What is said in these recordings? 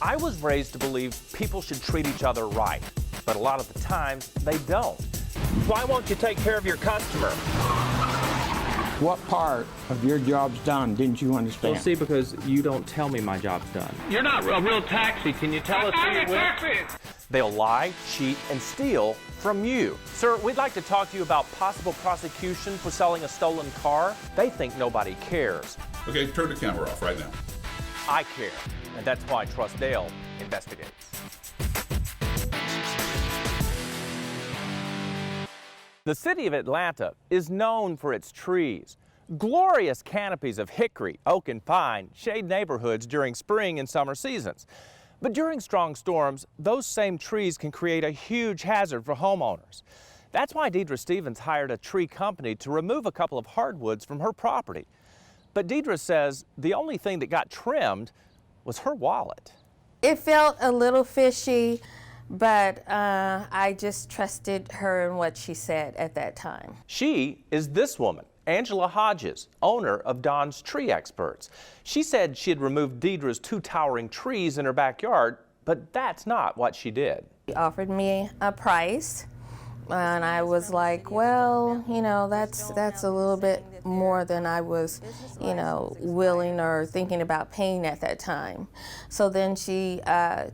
I was raised to believe people should treat each other right, but a lot of the times they don't. Why won't you take care of your customer? What part of your job's done didn't you understand? Well, see, because you don't tell me my job's done. You're not a real taxi. Can you tell us who you're with? They'll lie, cheat, and steal from you. Sir, we'd like to talk to you about possible prosecution for selling a stolen car. They think nobody cares. Okay, turn the camera off right now. I care, and that's why TrustDALE investigates. The city of Atlanta is known for its trees. Glorious canopies of hickory, oak, and pine shade neighborhoods during spring and summer seasons. But during strong storms, those same trees can create a huge hazard for homeowners. That's why Deidre Stevens hired a tree company to remove a couple of hardwoods from her property. But Deidre says the only thing that got trimmed was her wallet. It felt a little fishy, but I just trusted her and what she said at that time. She is this woman, Angela Hodges, owner of Don's Tree Experts. She said she had removed Deidre's 2 towering trees in her backyard, but that's not what she did. She offered me a price, and I was like, well, you know, that's a little bit more than I was, you know, willing or thinking about paying at that time. So then she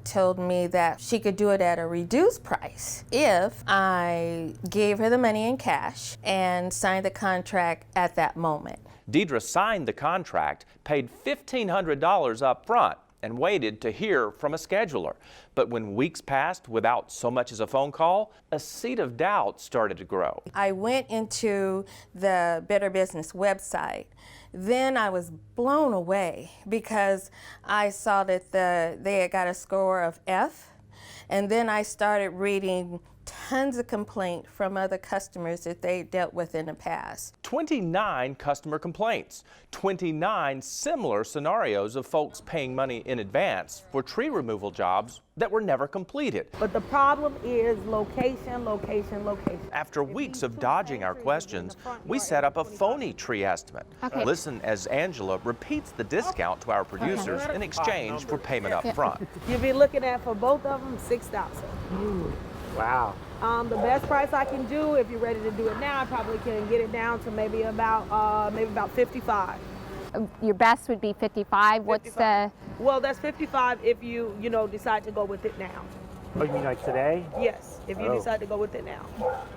told me that she could do it at a reduced price if I gave her the money in cash and signed the contract at that moment. Deidre signed the contract, paid $1,500 up front, and waited to hear from a scheduler. But when weeks passed without so much as a phone call, a seed of doubt started to grow. I went into the Better Business website. Then I was blown away because I saw that they had got a score of F. And then I started reading tons of complaints from other customers that they dealt with in the past. 29 customer complaints, 29 similar scenarios of folks paying money in advance for tree removal jobs that were never completed. But the problem is location, location, location. After weeks of dodging our questions, we set up a phony tree estimate. Okay. Listen as Angela repeats the discount to our producers in exchange for payment up front. You'll be looking at, for both of them, $6,000. Wow. The best price I can do, if you're ready to do it now, I probably can get it down to maybe about 55. Your best would be 55. What's 55. Well, that's 55 if you decide to go with it now. Oh, you mean like today? Yes, if you decide to go with it now.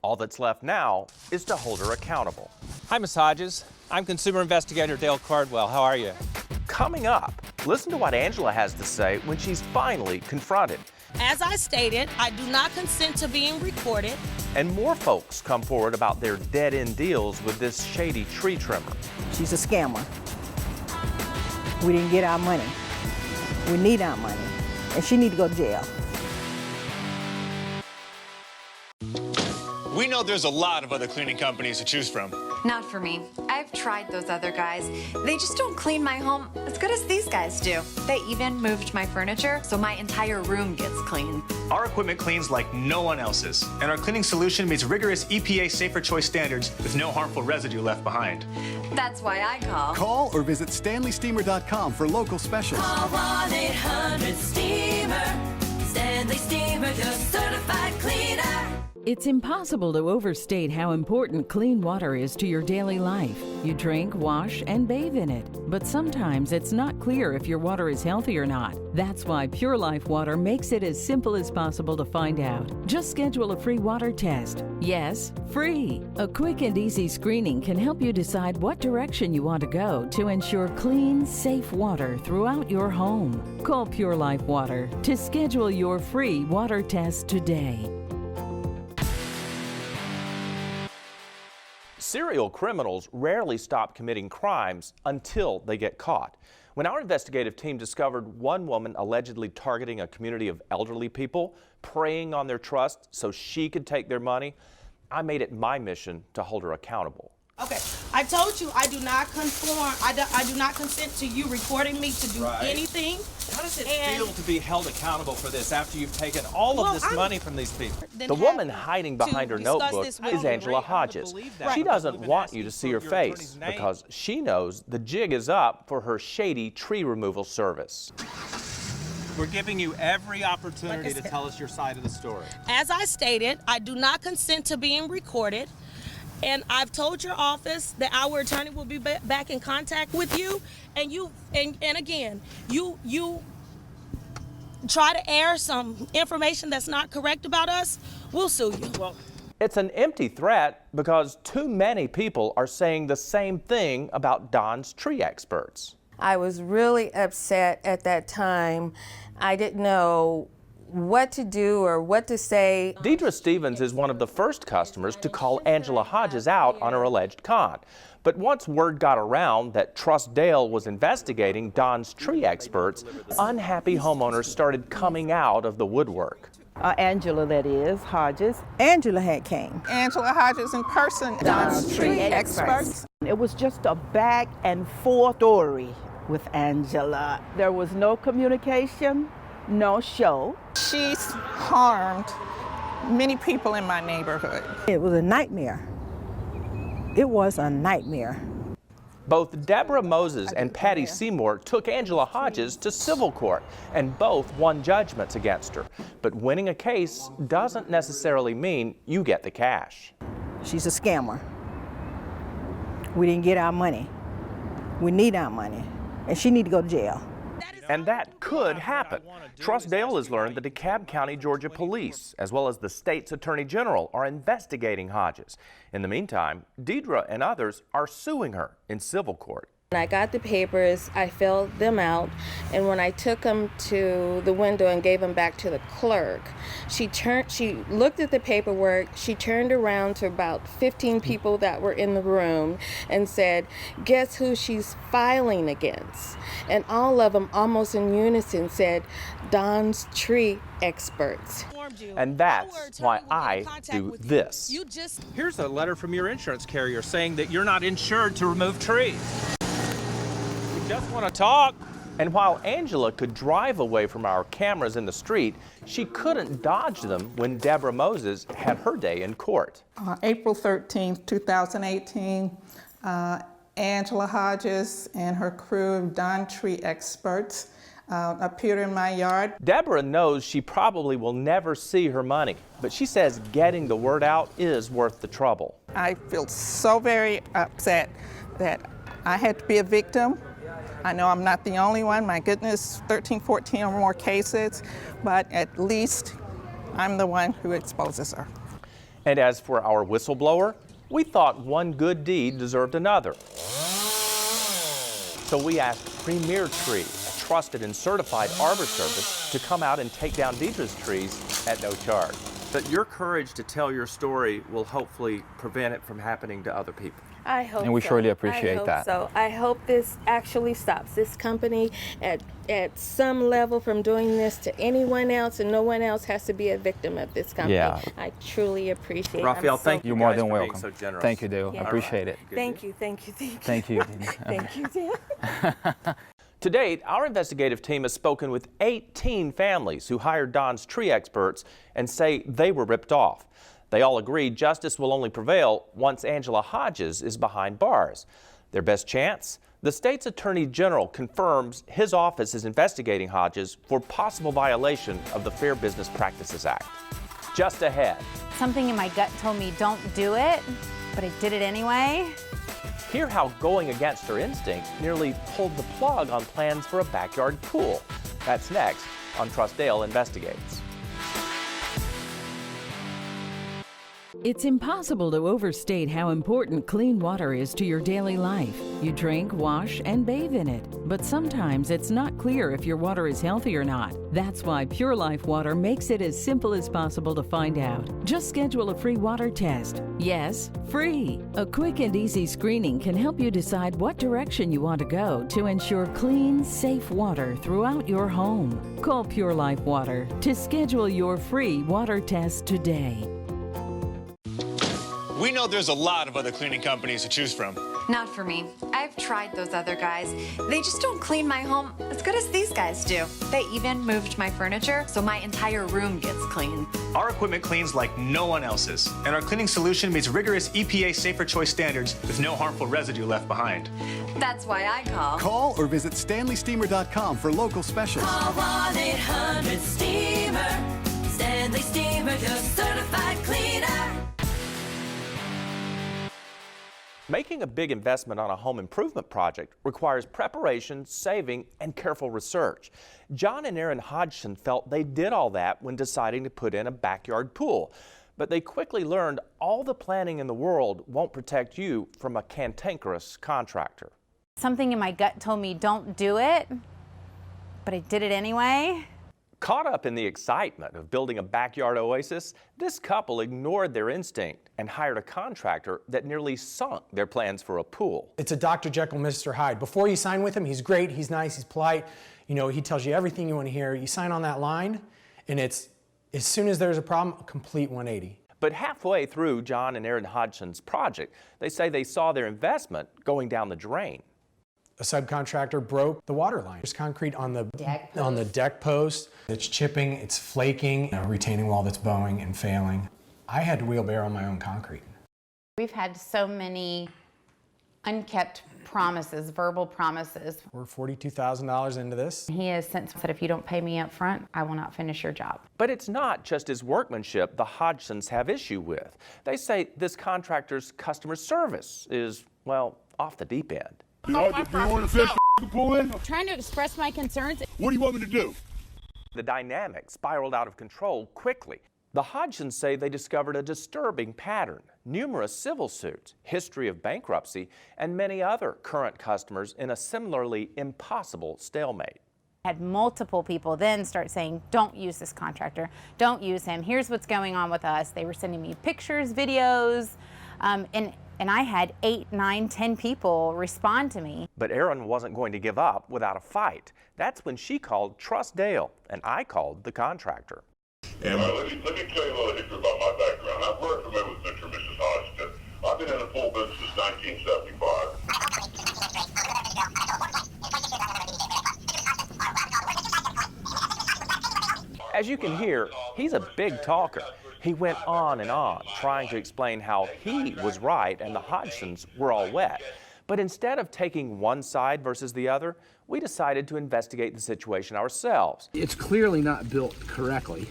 All that's left now is to hold her accountable. Hi, Ms. Hodges. I'm consumer investigator Dale Cardwell. How are you? Coming up, listen to what Angela has to say when she's finally confronted. As I stated, I do not consent to being recorded. And more folks come forward about their dead-end deals with this shady tree trimmer. She's a scammer. We didn't get our money. We need our money. And she need to go to jail. We know there's a lot of other cleaning companies to choose from. Not for me. I've tried those other guys. They just don't clean my home as good as these guys do. They even moved my furniture, so my entire room gets clean. Our equipment cleans like no one else's, and our cleaning solution meets rigorous EPA Safer Choice standards with no harmful residue left behind. That's why I call. Call or visit StanleySteamer.com for local specials. Call 1-800-STEAMER. Stanley Steamer, your certified cleaner. It's impossible to overstate how important clean water is to your daily life. You drink, wash, and bathe in it. But sometimes it's not clear if your water is healthy or not. That's why Pure Life Water makes it as simple as possible to find out. Just schedule a free water test. Yes, free. A quick and easy screening can help you decide what direction you want to go to ensure clean, safe water throughout your home. Call Pure Life Water to schedule your free water test today. Serial criminals rarely stop committing crimes until they get caught. When our investigative team discovered one woman allegedly targeting a community of elderly people, preying on their trust so she could take their money, I made it my mission to hold her accountable. Okay, I told you I do not conform. I do not consent to you recording me to do anything. How does it feel to be held accountable for this after you've taken all of this money from these people? The woman hiding behind her notebook is Angela Hodges. She doesn't want you to see her face because she knows the jig is up for her shady tree removal service. We're giving you every opportunity to tell us your side of the story. As I stated, I do not consent to being recorded. And I've told your office that our attorney will be back in contact with you. And again, you try to air some information that's not correct about us, we'll sue you. Well, it's an empty threat because too many people are saying the same thing about Don's tree experts. I was really upset at that time. I didn't know what to do or what to say. Deidre Stevens is one of the first customers to call Angela Hodges out on her alleged con. But once word got around that TrustDALE was investigating Don's tree experts, unhappy homeowners started coming out of the woodwork. Angela, that is, Hodges. Angela had came. Angela Hodges in person. Don's tree experts. It was just a back and forth story with Angela. There was no communication, no show. She's harmed many people in my neighborhood. It was a nightmare. It was a nightmare. Both Deborah Moses and Patty Seymour took Angela Hodges to civil court, and both won judgments against her. But winning a case doesn't necessarily mean you get the cash. She's a scammer. We didn't get our money. We need our money, and she need to go to jail. And that could happen. TrustDALE has learned the DeKalb County, Georgia Police, as well as the state's Attorney General, are investigating Hodges. In the meantime, Deidre and others are suing her in civil court. When I got the papers, I filled them out, and when I took them to the window and gave them back to the clerk, she looked at the paperwork, she turned around to about 15 people that were in the room and said, guess who she's filing against? And all of them, almost in unison, said, Don's tree experts. And that's why I do this. Here's a letter from your insurance carrier saying that you're not insured to remove trees. Just want to talk. And while Angela could drive away from our cameras in the street, she couldn't dodge them when Deborah Moses had her day in court. April 13th, 2018, Angela Hodges and her crew of Don Tree experts appeared in my yard. Deborah knows she probably will never see her money, but she says getting the word out is worth the trouble. I feel so very upset that I had to be a victim. I know I'm not the only one, my goodness, 13, 14 or more cases, but at least I'm the one who exposes her. And as for our whistleblower, we thought one good deed deserved another. So we asked Premier Tree, a trusted and certified arbor service, to come out and take down Deidre's trees at no charge. But your courage to tell your story will hopefully prevent it from happening to other people. I hope so. And we surely appreciate that. So I hope this actually stops this company at some level from doing this to anyone else, and no one else has to be a victim of this company. Yeah. I truly appreciate it. Raphael, thank you. You're more guys than for welcome. Being so generous. Thank you, Dale. Yeah. I appreciate it. Thank you, thank you, thank you. Thank you. Thank you, Dan. To date, our investigative team has spoken with 18 families who hired Don's tree experts and say they were ripped off. They all agree justice will only prevail once Angela Hodges is behind bars. Their best chance? The state's Attorney General confirms his office is investigating Hodges for possible violation of the Fair Business Practices Act. Just ahead. Something in my gut told me don't do it, but I did it anyway. Hear how going against her instinct nearly pulled the plug on plans for a backyard pool. That's next on TrustDALE Investigates. It's impossible to overstate how important clean water is to your daily life. You drink, wash, and bathe in it. But sometimes it's not clear if your water is healthy or not. That's why Pure Life Water makes it as simple as possible to find out. Just schedule a free water test. Yes, free. A quick and easy screening can help you decide what direction you want to go to ensure clean, safe water throughout your home. Call Pure Life Water to schedule your free water test today. We know there's a lot of other cleaning companies to choose from, Not for me. I've tried those other guys. They just don't clean my home as good as these guys do. They even moved my furniture, so my entire room gets clean. Our equipment cleans like no one else's, and our cleaning solution meets rigorous EPA Safer Choice standards with no harmful residue left behind. That's why I call. Call or visit StanleySteamer.com for local specials. Call 1-800-STEAMER. Stanley Steamer, your certified cleaner. Making a big investment on a home improvement project requires preparation, saving, and careful research. John and Erin Hodgson felt they did all that when deciding to put in a backyard pool. But they quickly learned all the planning in the world won't protect you from a cantankerous contractor. Something in my gut told me don't do it, but I did it anyway. Caught up in the excitement of building a backyard oasis, this couple ignored their instinct and hired a contractor that nearly sunk their plans for a pool. It's a Dr. Jekyll, Mr. Hyde. Before you sign with him, he's great, he's nice, he's polite. You know, he tells you everything you want to hear. You sign on that line, and it's, as soon as there's a problem, a complete 180. But halfway through John and Erin Hodgson's project, they say they saw their investment going down the drain. A subcontractor broke the water line. There's concrete on the deck post. It's chipping, it's flaking, a retaining wall that's bowing and failing. I had to wheelbarrow my own concrete. We've had so many unkept promises, verbal promises. We're $42,000 into this. He has since said, if you don't pay me up front, I will not finish your job. But it's not just his workmanship the Hodgsons have issue with. They say this contractor's customer service is, well, off the deep end. Do you want to set the pool in? I'm trying to express my concerns. What do you want me to do? The dynamic spiraled out of control quickly. The Hodgsons say they discovered a disturbing pattern, numerous civil suits, history of bankruptcy, and many other current customers in a similarly impossible stalemate. Had multiple people then start saying, don't use this contractor, don't use him, here's what's going on with us. They were sending me pictures, videos, and I had 8, 9, 10 people respond to me. But Erin wasn't going to give up without a fight. That's when she called TrustDALE, and I called the contractor. And let me tell you a little history about my background. I'm very familiar with Mr. and Mrs. Hodgson. I've been in the pool business since 1975. As you can hear, he's a big talker. He went on and on, trying to explain how he was right and the Hodgsons were all wet. But instead of taking one side versus the other, we decided to investigate the situation ourselves. It's clearly not built correctly.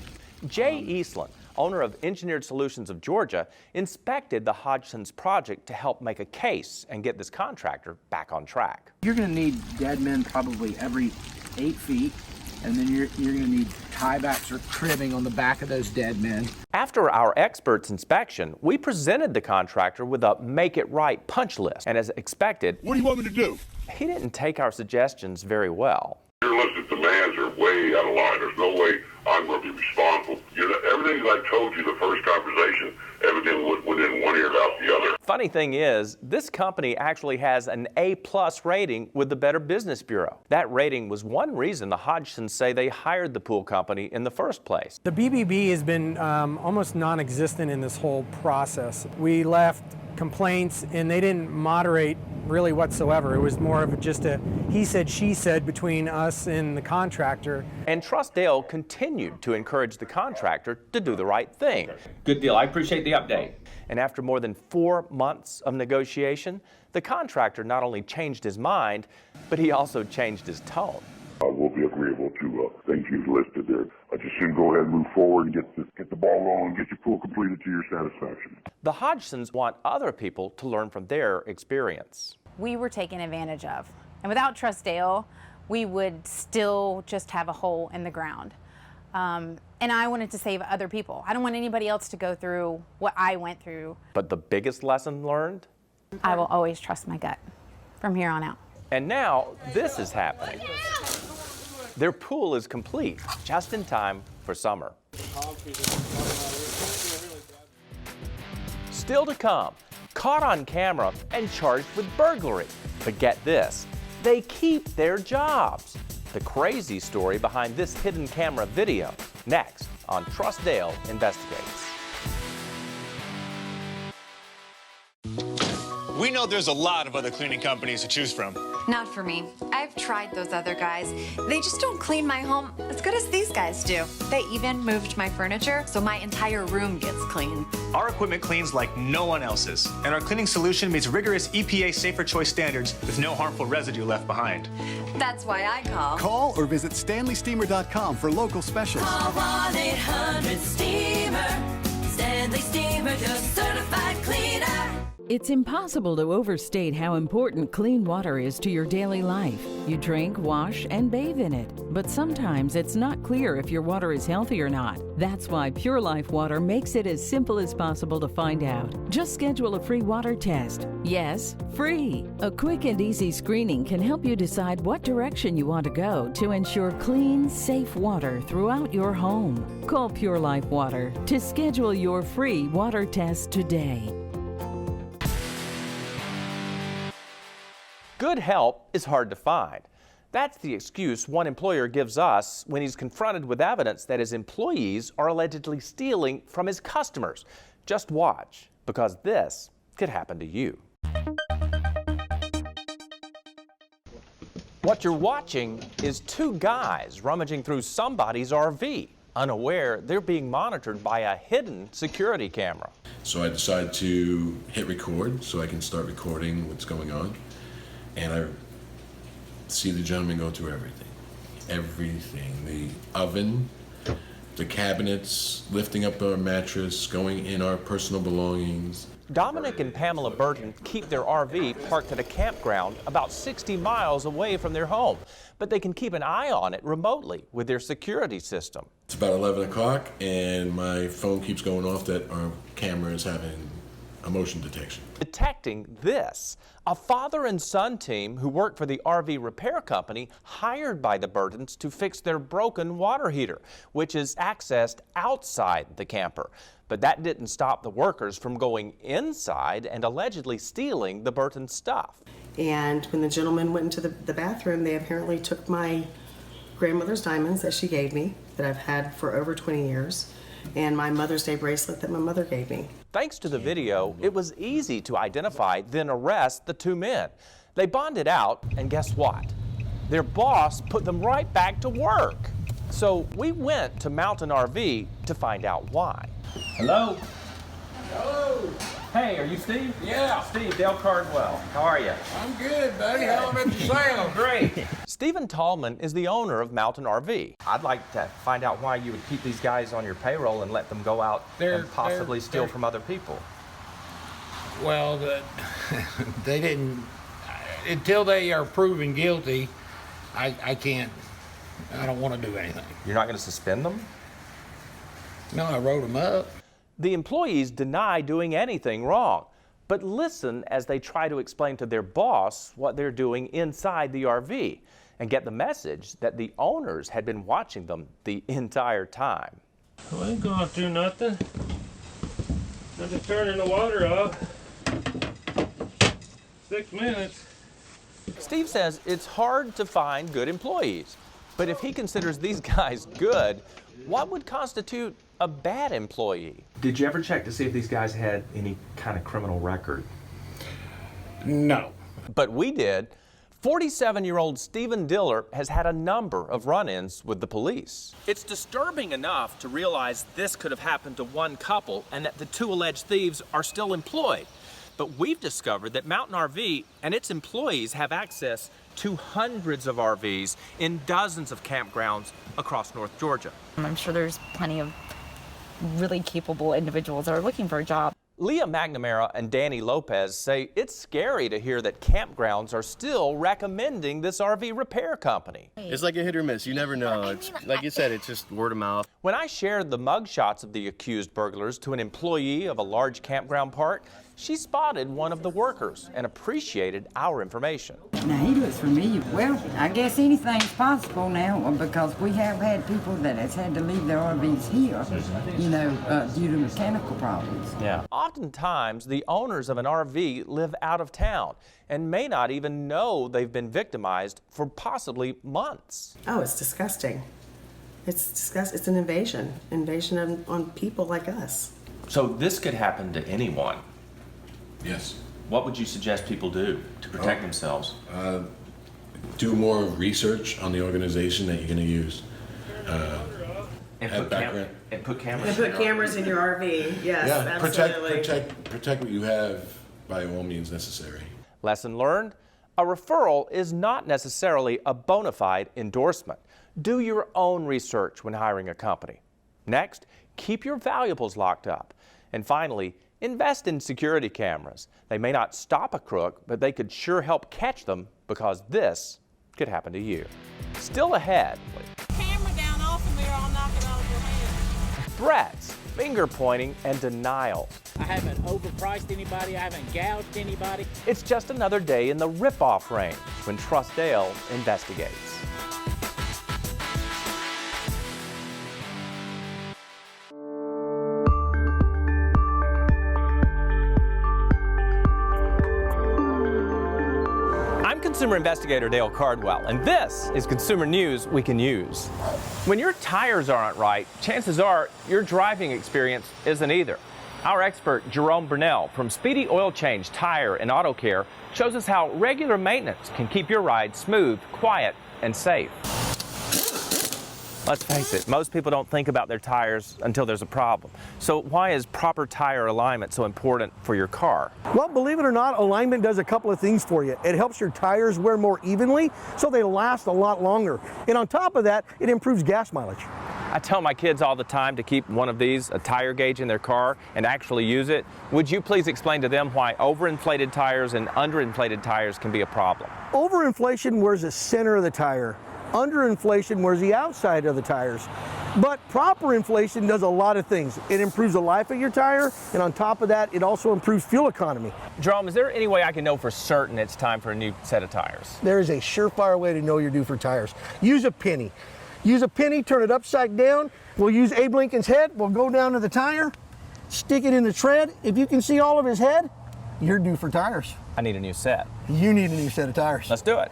Jay Eastland, owner of Engineered Solutions of Georgia, inspected the Hodgsons project to help make a case and get this contractor back on track. You're going to need dead men probably every 8 feet. And then you're going to need tiebacks or cribbing on the back of those dead men. After our expert's inspection, we presented the contractor with a make it right punch list. And as expected, what do you want me to do? He didn't take our suggestions very well. Your list of demands are way out of line. There's no way I'm going to be responsible. Everything that I told you the first conversation, everything within one ear out the other. Funny thing is, this company actually has an A+ rating with the Better Business Bureau. That rating was one reason the Hodgsons say they hired the pool company in the first place. The BBB has been almost non-existent in this whole process. We left complaints and they didn't moderate really whatsoever. It was more of just a he said, she said between us and the contractor. And TrustDALE continued to encourage the contractor to do the right thing. Good deal. I appreciate the update. And after more than 4 months of negotiation, the contractor not only changed his mind, but he also changed his tone. I will be agreeable to things you've listed there. I just should go ahead and move forward and get the ball rolling, get your pool completed to your satisfaction. The Hodgsons want other people to learn from their experience. We were taken advantage of. And without TrustDALE, we would still just have a hole in the ground. And I wanted to save other people. I don't want anybody else to go through what I went through. But the biggest lesson learned? I will always trust my gut from here on out. And now this is happening. Their pool is complete, just in time for summer. Still to come, caught on camera and charged with burglary. But get this, they keep their jobs. The crazy story behind this hidden camera video, next on TrustDALE Investigates. We know there's a lot of other cleaning companies to choose from. Not for me. I've tried those other guys. They just don't clean my home as good as these guys do. They even moved my furniture, so my entire room gets clean. Our equipment cleans like no one else's, and our cleaning solution meets rigorous EPA Safer Choice standards with no harmful residue left behind. That's why I call. Call or visit StanleySteamer.com for local specials. Call 1-800-STEAMER. Stanley Steamer, your certified cleaner. It's impossible to overstate how important clean water is to your daily life. You drink, wash, and bathe in it. But sometimes it's not clear if your water is healthy or not. That's why Pure Life Water makes it as simple as possible to find out. Just schedule a free water test. Yes, free. A quick and easy screening can help you decide what direction you want to go to ensure clean, safe water throughout your home. Call Pure Life Water to schedule your free water test today. Good help is hard to find. That's the excuse one employer gives us when he's confronted with evidence that his employees are allegedly stealing from his customers. Just watch, because this could happen to you. What you're watching is two guys rummaging through somebody's RV, unaware they're being monitored by a hidden security camera. So I decided to hit record so I can start recording what's going on. And I see the gentleman go through everything. Everything. The oven, the cabinets, lifting up our mattress, going in our personal belongings. Dominic and Pamela Burton keep their RV parked at a campground about 60 miles away from their home, but they can keep an eye on it remotely with their security system. It's about 11 o'clock and my phone keeps going off that our camera is having a motion detection. Detecting this, a father and son team who work for the RV repair company hired by the Burtons to fix their broken water heater, which is accessed outside the camper. But that didn't stop the workers from going inside and allegedly stealing the Burton stuff. And when the gentleman went into the bathroom, they apparently took my grandmother's diamonds that she gave me, that I've had for over 20 years, and my Mother's Day bracelet that my mother gave me. Thanks to the video, it was easy to identify, then arrest the two men. They bonded out, and guess what? Their boss put them right back to work. So we went to Mountain RV to find out why. Hello? Hello. Hey, are you Steve? Yeah. Steve, Dale Cardwell. How are you? I'm good, buddy. How about yourself? Great. Stephen Tallman is the owner of Mountain RV. I'd like to find out why you would keep these guys on your payroll and let them go out and possibly steal from other people. Well, they didn't, until they are proven guilty, I don't want to do anything. You're not going to suspend them? No, I wrote them up. The employees deny doing anything wrong, but listen as they try to explain to their boss what they're doing inside the RV and get the message that the owners had been watching them the entire time. Well, I ain't going through nothing. I'm just turning the water off. 6 minutes. Steve says it's hard to find good employees, but if he considers these guys good, what would constitute a bad employee? Did you ever check to see if these guys had any kind of criminal record? No. But we did. 47-year-old Stephen Diller has had a number of run-ins with the police. It's disturbing enough to realize this could have happened to one couple and that the two alleged thieves are still employed. But we've discovered that Mountain RV and its employees have access to hundreds of RVs in dozens of campgrounds across North Georgia. I'm sure there's plenty of really capable individuals that are looking for a job. Leah McNamara and Danny Lopez say it's scary to hear that campgrounds are still recommending this RV repair company. It's like a hit or miss. You never know. It's like you said, it's just word of mouth. When I shared the mugshots of the accused burglars to an employee of a large campground park, she spotted one of the workers and appreciated our information. Now he looks familiar. Well, I guess anything's possible now because we have had people that has had to leave their RVs here, you know, due to mechanical problems. Yeah. Oftentimes, the owners of an RV live out of town and may not even know they've been victimized for possibly months. Oh, it's disgusting. It's disgusting. It's an invasion on people like us. So this could happen to anyone. Yes. What would you suggest people do to protect themselves? Do more research on the organization that you're going to use. And put cameras. And put cameras in your RV. Yes, Yeah, absolutely. protect what you have by all means necessary. Lesson learned: a referral is not necessarily a bona fide endorsement. Do your own research when hiring a company. Next, keep your valuables locked up. And finally, invest in security cameras. They may not stop a crook, but they could sure help catch them, because this could happen to you. Still ahead. Camera down off of me or I'll knock it out of your hand. Threats, finger pointing, and denials. I haven't overpriced anybody. I haven't gouged anybody. It's just another day in the ripoff range when TrustDALE investigates. I'm consumer investigator Dale Cardwell, and this is consumer news we can use. When your tires aren't right, chances are your driving experience isn't either. Our expert Jerome Burnell from Speedy Oil Change, Tire, and Auto Care shows us how regular maintenance can keep your ride smooth, quiet, and safe. Let's face it, most people don't think about their tires until there's a problem. So why is proper tire alignment so important for your car? Well, believe it or not, alignment does a couple of things for you. It helps your tires wear more evenly, so they last a lot longer. And on top of that, it improves gas mileage. I tell my kids all the time to keep one of these, a tire gauge, in their car and actually use it. Would you please explain to them why overinflated tires and underinflated tires can be a problem? Overinflation wears the center of the tire. Underinflation wears the outside of the tires. But proper inflation does a lot of things. It improves the life of your tire, and on top of that, it also improves fuel economy. Jerome, is there any way I can know for certain it's time for a new set of tires? There is a surefire way to know you're due for tires. Use a penny. Use a penny, turn it upside down. We'll use Abe Lincoln's head. We'll go down to the tire, stick it in the tread. If you can see all of his head, you're due for tires. I need a new set. You need a new set of tires. Let's do it.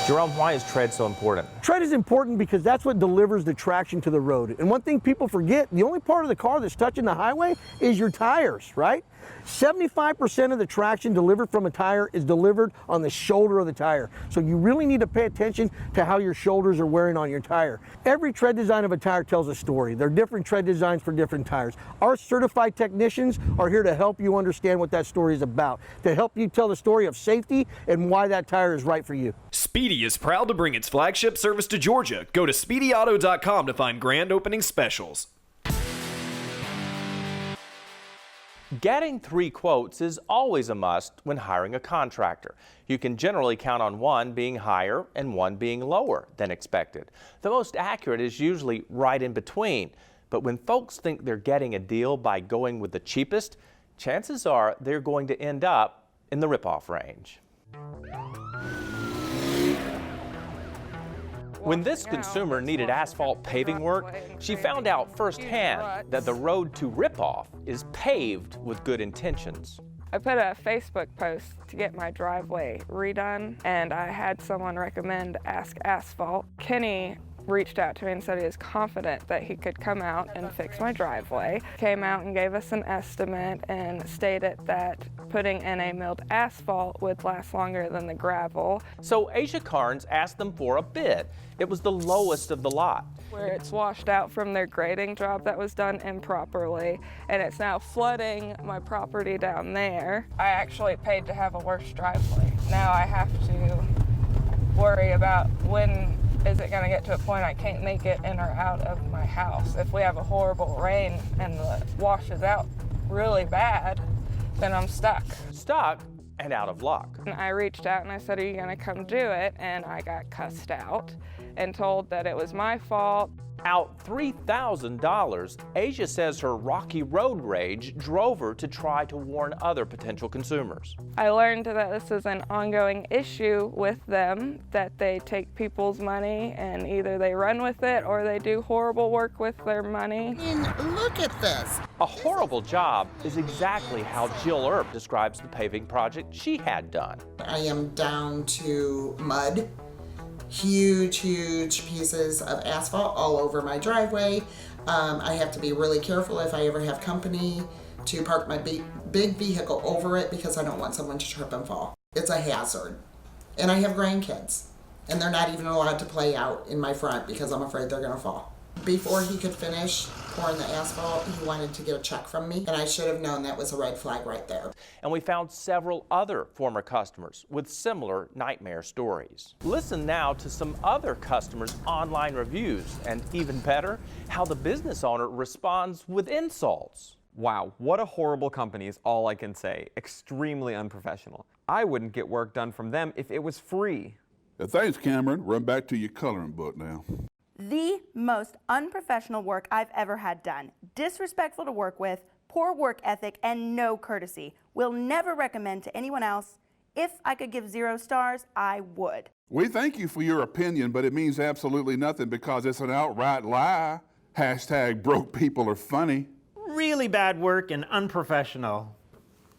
Jerome, why is tread so important? Tread is important because that's what delivers the traction to the road. And one thing people forget, the only part of the car that's touching the highway is your tires, right? 75% of the traction delivered from a tire is delivered on the shoulder of the tire. So you really need to pay attention to how your shoulders are wearing on your tire. Every tread design of a tire tells a story. There are different tread designs for different tires. Our certified technicians are here to help you understand what that story is about, to help you tell the story of safety and why that tire is right for you. Speedy is proud to bring its flagship service to Georgia. Go to SpeedyAuto.com to find grand opening specials. Getting 3 quotes is always a must when hiring a contractor. You can generally count on one being higher and one being lower than expected. The most accurate is usually right in between. But when folks think they're getting a deal by going with the cheapest, chances are they're going to end up in the ripoff range. When this consumer needed asphalt paving work, she found out firsthand that the road to ripoff is paved with good intentions. I put a Facebook post to get my driveway redone, and I had someone recommend Ask Asphalt. Kenny reached out to me and said he was confident that he could come out and fix my driveway. Came out and gave us an estimate and stated that putting in a milled asphalt would last longer than the gravel. So Asia Carnes asked them for a bid. It was the lowest of the lot. Where it's washed out from their grading job that was done improperly, and it's now flooding my property down there. I actually paid to have a worse driveway. Now I have to worry about when is it going to get to a point I can't make it in or out of my house. If we have a horrible rain and it washes out really bad, then I'm stuck. Stuck and out of luck. And I reached out and I said, are you going to come do it? And I got cussed out and told that it was my fault. Out $3,000, Asia says her rocky road rage drove her to try to warn other potential consumers. I learned that this is an ongoing issue with them, that they take people's money and either they run with it or they do horrible work with their money. And look at this. A horrible job is exactly how Jill Earp describes the paving project she had done. I am down to mud. Huge pieces of asphalt all over my driveway. I have to be really careful if I ever have company to park my big vehicle over it because I don't want someone to trip and fall. It's a hazard. And I have grandkids, and they're not even allowed to play out in my front because I'm afraid they're gonna fall. Before he could finish pouring the asphalt, he wanted to get a check from me, and I should have known that was a red flag right there. And we found several other former customers with similar nightmare stories. Listen now to some other customers' online reviews, and even better, how the business owner responds with insults. Wow, what a horrible company is all I can say. Extremely unprofessional. I wouldn't get work done from them if it was free. Thanks, Cameron. Run back to your coloring book now. The most unprofessional work I've ever had done. Disrespectful to work with, poor work ethic, and no courtesy. Will never recommend to anyone else. If I could give 0 stars, I would. We thank you for your opinion, but it means absolutely nothing because it's an outright lie. Hashtag broke people are funny. Really bad work and unprofessional.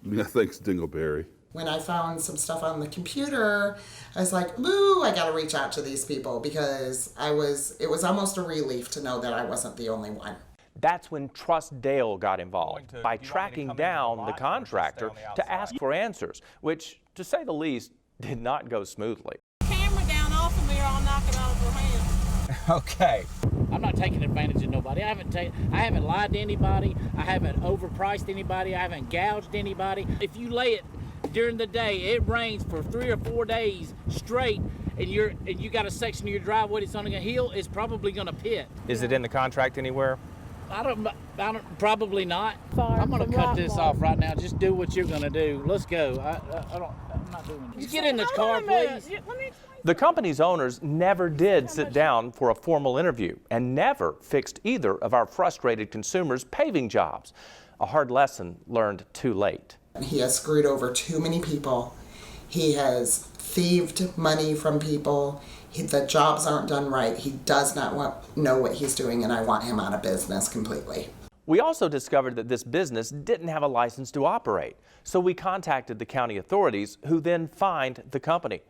Yeah, thanks, Dingleberry. When I found some stuff on the computer, I was like, ooh, I gotta reach out to these people because it was almost a relief to know that I wasn't the only one. That's when TrustDALE got involved by tracking down the contractor to ask for answers, which, to say the least, did not go smoothly. Camera down off of me or I'll knock it out of your hand. Okay. I'm not taking advantage of nobody. I haven't lied to anybody. I haven't overpriced anybody. I haven't gouged anybody. If you lay it during the day, it rains for 3 or 4 days straight, and you got a section of your driveway that's on a hill, it's probably gonna pit. Is it in the contract anywhere? I don't probably not. I'm gonna cut this off right now. Just do what you're gonna do. Let's go. I'm not doing it. Just get in this car, please. The company's owners never did sit down for a formal interview and never fixed either of our frustrated consumers' paving jobs. A hard lesson learned too late. He has screwed over too many people. He has thieved money from people. The jobs aren't done right. He does not know what he's doing, and I want him out of business completely. We also discovered that this business didn't have a license to operate, so we contacted the county authorities, who then fined the company.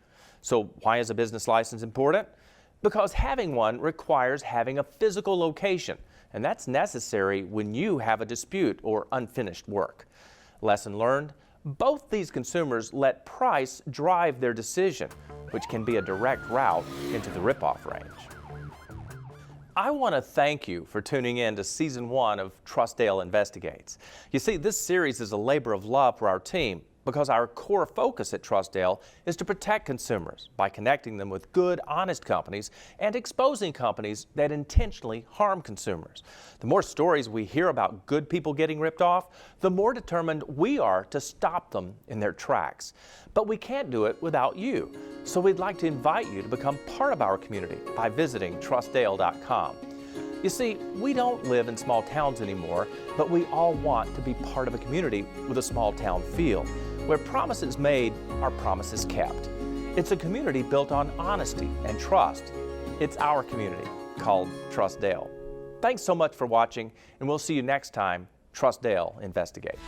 So why is a business license important? Because having one requires having a physical location, and that's necessary when you have a dispute or unfinished work. Lesson learned, both these consumers let price drive their decision, which can be a direct route into the ripoff range. I want to thank you for tuning in to Season 1 of TrustDALE Investigates. You see, this series is a labor of love for our team because our core focus at TrustDALE is to protect consumers by connecting them with good, honest companies and exposing companies that intentionally harm consumers. The more stories we hear about good people getting ripped off, the more determined we are to stop them in their tracks. But we can't do it without you. So we'd like to invite you to become part of our community by visiting TrustDALE.com. You see, we don't live in small towns anymore, but we all want to be part of a community with a small town feel, where promises made are promises kept. It's a community built on honesty and trust. It's our community called TrustDALE. Thanks so much for watching, and we'll see you next time TrustDALE Investigates.